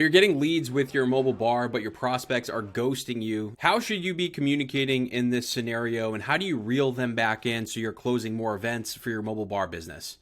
You're getting leads with your mobile bar, but your prospects are ghosting you. How should you be communicating in this scenario, and how do you reel them back in so you're closing more events for your mobile bar business?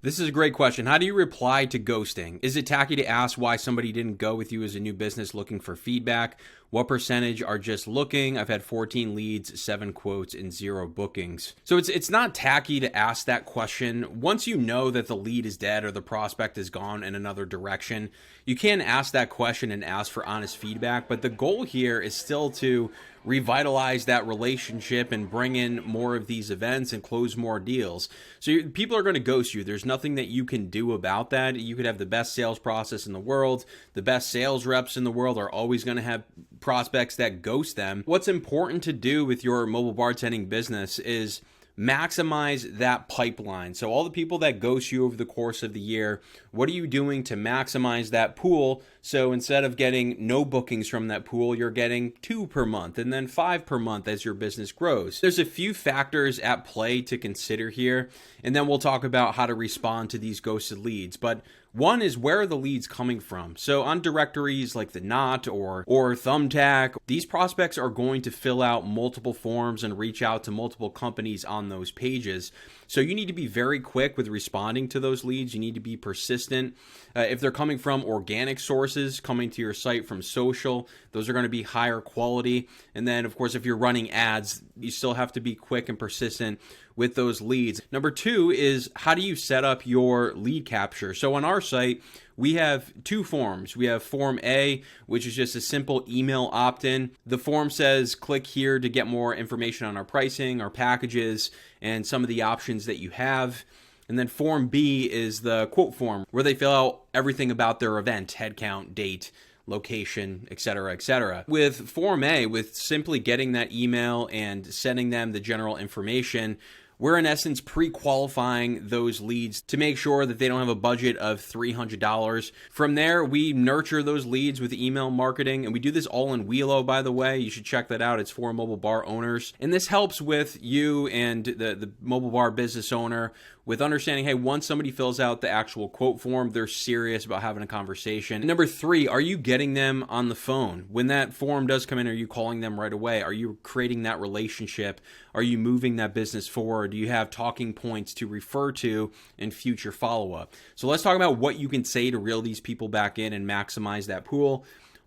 This is a great question. How do you reply to ghosting? Is it tacky to ask why somebody didn't go with you as a new business looking for feedback? What percentage are just looking? I've had 14 leads, 7 quotes, and 0 bookings. So it's not tacky to ask that question. Once you know that the lead is dead or the prospect is gone in another direction, you can ask that question and ask for honest feedback. But the goal here is still to revitalize that relationship and bring in more of these events and close more deals. So people are going to ghost you. There's nothing that you can do about that. You could have the best sales process in the world. The best sales reps in the world are always going to have prospects that ghost them. What's important to do with your mobile bartending business is maximize that pipeline. So all the people that ghost you over the course of the year, what are you doing to maximize that pool? So instead of getting no bookings from that pool, you're getting 2 per month and then 5 per month as your business grows. There's a few factors at play to consider here, and then we'll talk about how to respond to these ghosted leads. But one is, where are the leads coming from? So on directories like the Knot or Thumbtack, these prospects are going to fill out multiple forms and reach out to multiple companies on those pages. So you need to be very quick with responding to those leads. You need to be persistent. If they're coming from organic sources, coming to your site from social, those are going to be higher quality. And then, of course, if you're running ads, you still have to be quick and persistent with those leads. Number 2 is, how do you set up your lead capture? So on our site, we have 2 forms. We have Form A, which is just a simple email opt-in. The form says, click here to get more information on our pricing, our packages, and some of the options that you have. And then Form B is the quote form, where they fill out everything about their event, headcount, date, location, etc., etc. With Form A, with simply getting that email and sending them the general information, we're in essence pre-qualifying those leads to make sure that they don't have a budget of $300. From there, we nurture those leads with email marketing, and we do this all in Wheelo, by the way. You should check that out. It's for mobile bar owners. And this helps with you and the mobile bar business owner with understanding, hey, once somebody fills out the actual quote form, they're serious about having a conversation. And number 3, are you getting them on the phone? When that form does come in, are you calling them right away? Are you creating that relationship? Are you moving that business forward? Do you have talking points to refer to in future follow-up? So let's talk about what you can say to reel these people back in and maximize that pool.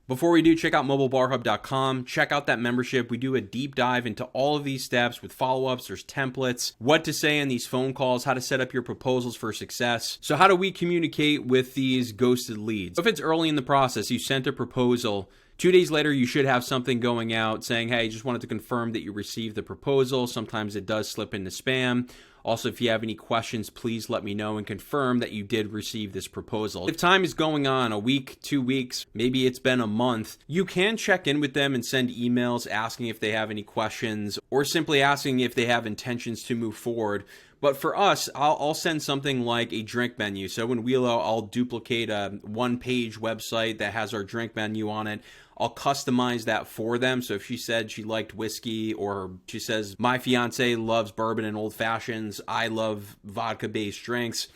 Before we do, check out mobilebarhub.com. Check out that membership. We do a deep dive into all of these steps with follow-ups. There's templates, what to say in these phone calls, how to set up your proposals for success. So how do we communicate with these ghosted leads? If it's early in the process, you sent a proposal, 2 days later, you should have something going out saying, hey, just wanted to confirm that you received the proposal. Sometimes it does slip into spam. Also, if you have any questions, please let me know and confirm that you did receive this proposal. If time is going on, a week, 2 weeks, maybe it's been a month, you can check in with them and send emails asking if they have any questions or simply asking if they have intentions to move forward. But for us, I'll send something like a drink menu. So in Wheelo, I'll duplicate a 1-page website that has our drink menu on it. I'll customize that for them. So if she said she liked whiskey, or she says, my fiance loves bourbon and old fashions, I love vodka-based drinks,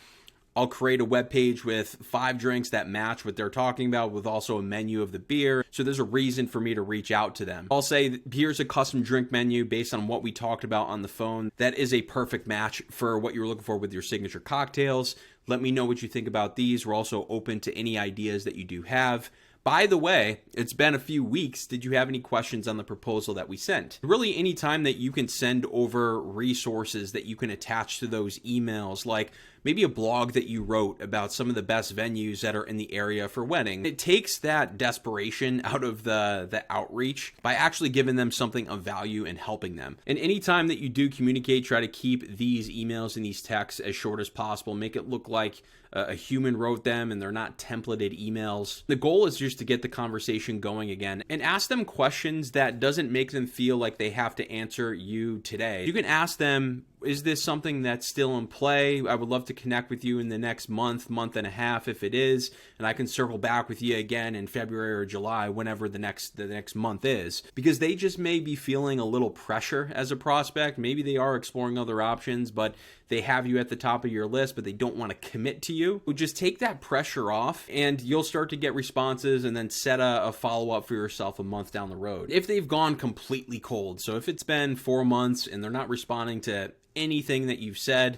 I'll create a web page with 5 drinks that match what they're talking about, with also a menu of the beer. So there's a reason for me to reach out to them. I'll say, here's a custom drink menu based on what we talked about on the phone. That is a perfect match for what you're looking for with your signature cocktails. Let me know what you think about these. We're also open to any ideas that you do have. By the way, it's been a few weeks. Did you have any questions on the proposal that we sent? Really, any time that you can send over resources that you can attach to those emails, like maybe a blog that you wrote about some of the best venues that are in the area for wedding. It takes that desperation out of the outreach by actually giving them something of value and helping them. And anytime that you do communicate, try to keep these emails and these texts as short as possible. Make it look like a human wrote them and they're not templated emails. The goal is just to get the conversation going again and ask them questions that doesn't make them feel like they have to answer you today. You can ask them Is this something that's still in play? I would love to connect with you in the next month, month and a half if it is, and I can circle back with you again in February or July, whenever the next month is. Because they just may be feeling a little pressure as a prospect. Maybe they are exploring other options, but they have you at the top of your list, but they don't want to commit to you. Just take that pressure off, and you'll start to get responses, and then set a follow-up for yourself a month down the road. If they've gone completely cold, so if it's been 4 months and they're not responding to anything that you've said,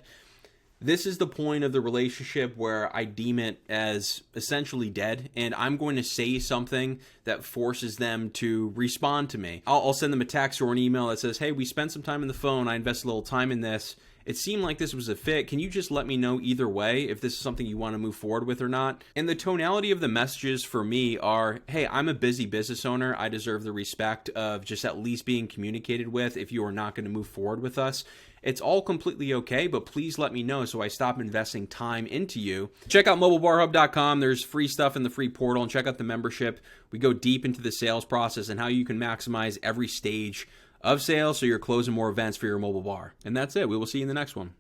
this is the point of the relationship where I deem it as essentially dead, and I'm going to say something that forces them to respond to me. I'll send them a text or an email that says, hey, we spent some time on the phone. I invested a little time in this. It seemed like this was a fit. Can you just let me know either way if this is something you want to move forward with or not? And the tonality of the messages for me are, hey, I'm a busy business owner. I deserve the respect of just at least being communicated with if you are not going to move forward with us. It's all completely okay, but please let me know so I stop investing time into you. Check out mobilebarhub.com. There's free stuff in the free portal, and check out the membership. We go deep into the sales process and how you can maximize every stage of sales so you're closing more events for your mobile bar. And that's it. We will see you in the next one.